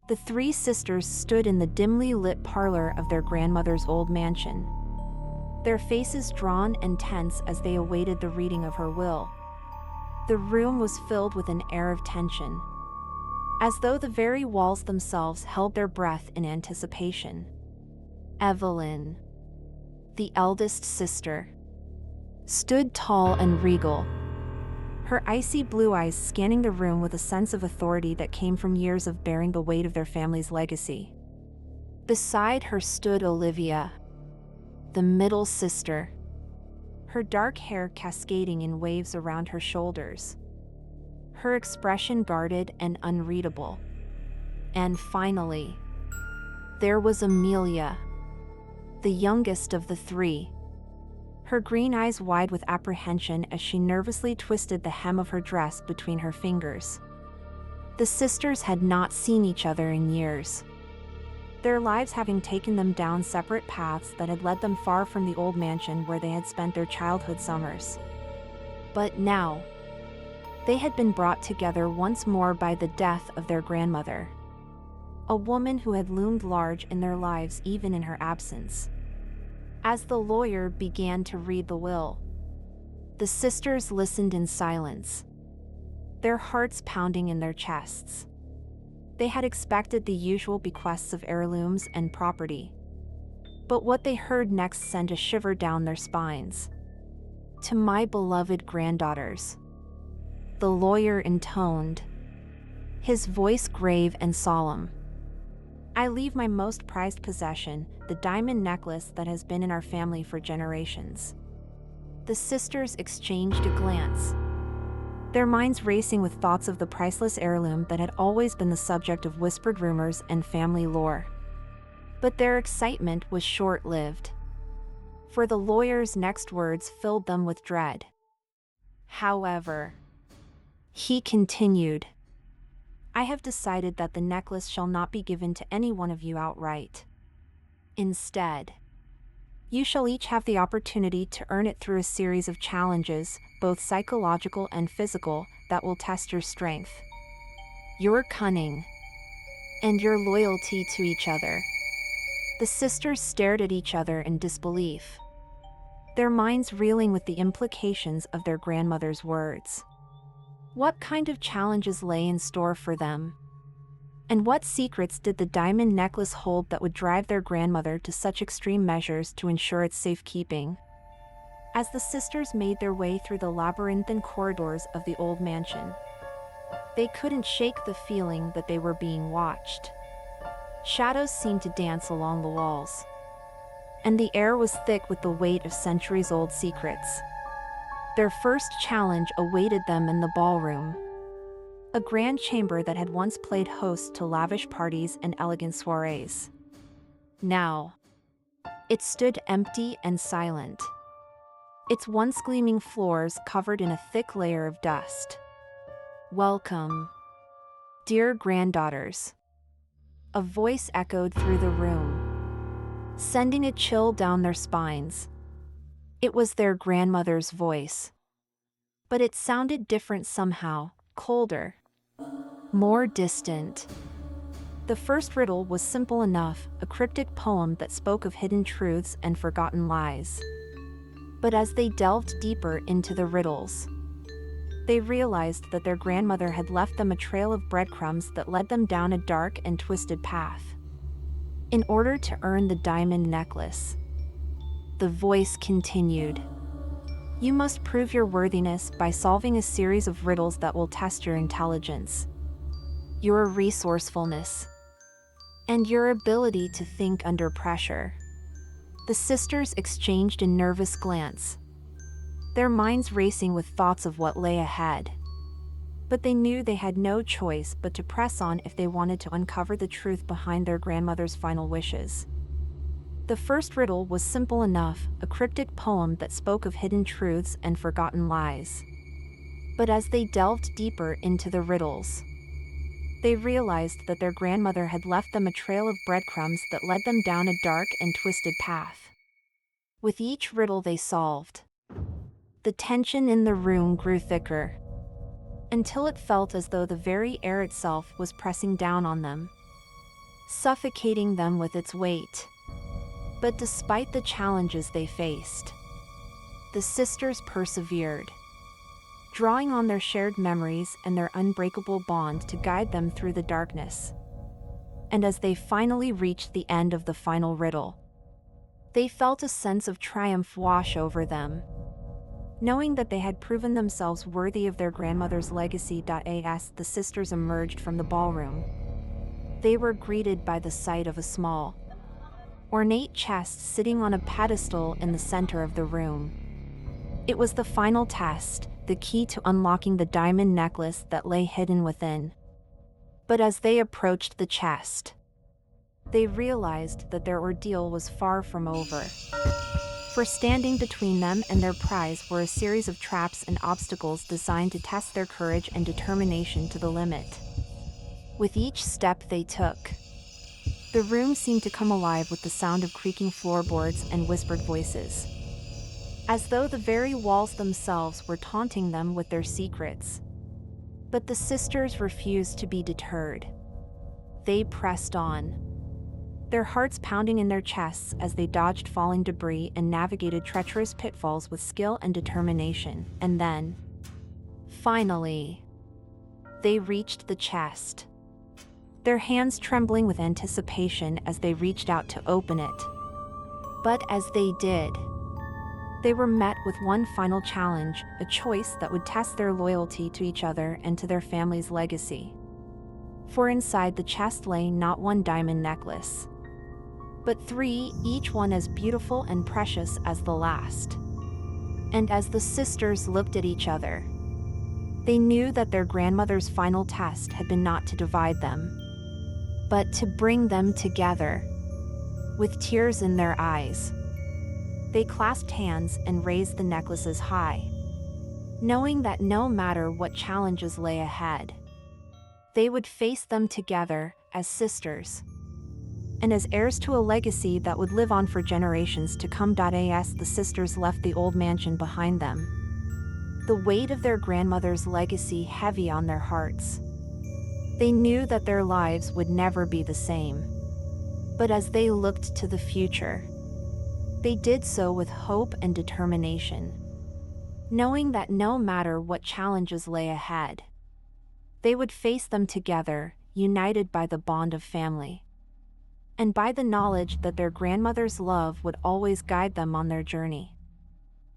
The three sisters stood in the dimly lit parlor of their grandmother's old mansion, their faces drawn and tense as they awaited the reading of her will. The room was filled with an air of tension, as though the very walls themselves held their breath in anticipation. Evelyn, the eldest sister, stood tall and regal, her icy blue eyes scanning the room with a sense of authority that came from years of bearing the weight of their family's legacy. Beside her stood Olivia, the middle sister, her dark hair cascading in waves around her shoulders, her expression guarded and unreadable. And finally, there was Amelia, the youngest of the three, her green eyes wide with apprehension as she nervously twisted the hem of her dress between her fingers. The sisters had not seen each other in years, their lives having taken them down separate paths that had led them far from the old mansion where they had spent their childhood summers. But now, they had been brought together once more by the death of their grandmother, a woman who had loomed large in their lives even in her absence. As the lawyer began to read the will, the sisters listened in silence, their hearts pounding in their chests. They had expected the usual bequests of heirlooms and property, but what they heard next sent a shiver down their spines. "To my beloved granddaughters," the lawyer intoned, his voice grave and solemn, "I leave my most prized possession, the diamond necklace that has been in our family for generations." The sisters exchanged a glance, their minds racing with thoughts of the priceless heirloom that had always been the subject of whispered rumors and family lore. But their excitement was short-lived, for the lawyer's next words filled them with dread. "However," he continued, "I have decided that the necklace shall not be given to any one of you outright. Instead, you shall each have the opportunity to earn it through a series of challenges, both psychological and physical, that will test your strength, your cunning, and your loyalty to each other." The sisters stared at each other in disbelief, their minds reeling with the implications of their grandmother's words. What kind of challenges lay in store for them? And what secrets did the diamond necklace hold that would drive their grandmother to such extreme measures to ensure its safekeeping? As the sisters made their way through the labyrinthine corridors of the old mansion, they couldn't shake the feeling that they were being watched. Shadows seemed to dance along the walls, and the air was thick with the weight of centuries-old secrets. Their first challenge awaited them in the ballroom, a grand chamber that had once played host to lavish parties and elegant soirees. Now, it stood empty and silent, its once gleaming floors covered in a thick layer of dust. "Welcome, dear granddaughters," a voice echoed through the room, sending a chill down their spines. It was their grandmother's voice, but it sounded different somehow, colder, more distant. The first riddle was simple enough, a cryptic poem that spoke of hidden truths and forgotten lies. But as they delved deeper into the riddles, they realized that their grandmother had left them a trail of breadcrumbs that led them down a dark and twisted path. In order to earn the diamond necklace, the voice continued, "You must prove your worthiness by solving a series of riddles that will test your intelligence, your resourcefulness, and your ability to think under pressure." The sisters exchanged a nervous glance, their minds racing with thoughts of what lay ahead. But they knew they had no choice but to press on if they wanted to uncover the truth behind their grandmother's final wishes. The first riddle was simple enough, a cryptic poem that spoke of hidden truths and forgotten lies. But as they delved deeper into the riddles, they realized that their grandmother had left them a trail of breadcrumbs that led them down a dark and twisted path. With each riddle they solved, the tension in the room grew thicker, until it felt as though the very air itself was pressing down on them. suffocating them with its weight. But despite the challenges they faced, the sisters persevered, drawing on their shared memories and their unbreakable bond to guide them through the darkness. And as they finally reached the end of the final riddle, they felt a sense of triumph wash over them, knowing that they had proven themselves worthy of their grandmother's legacy. As the sisters emerged from the ballroom, they were greeted by the sight of a small, ornate chest sitting on a pedestal in the center of the room. It was the final test, the key to unlocking the diamond necklace that lay hidden within. But as they approached the chest, they realized that their ordeal was far from over. For standing between them and their prize were a series of traps and obstacles designed to test their courage and determination to the limit. With each step they took, the room seemed to come alive with the sound of creaking floorboards and whispered voices, as though the very walls themselves were taunting them with their secrets. But the sisters refused to be deterred. They pressed on, their hearts pounding in their chests as they dodged falling debris and navigated treacherous pitfalls with skill and determination. And then, finally, they reached the chest, their hands trembling with anticipation as they reached out to open it. But as they did, they were met with one final challenge, a choice that would test their loyalty to each other and to their family's legacy. For inside the chest lay not one diamond necklace, but 3, each one as beautiful and precious as the last. And as the sisters looked at each other, they knew that their grandmother's final test had been not to divide them, but to bring them together. With tears in their eyes, they clasped hands and raised the necklaces high, knowing that no matter what challenges lay ahead, they would face them together as sisters and as heirs to a legacy that would live on for generations to come. As the sisters left the old mansion behind them, the weight of their grandmother's legacy heavy on their hearts, they knew that their lives would never be the same. But as they looked to the future, they did so with hope and determination, knowing that no matter what challenges lay ahead, they would face them together, united by the bond of family, and by the knowledge that their grandmother's love would always guide them on their journey.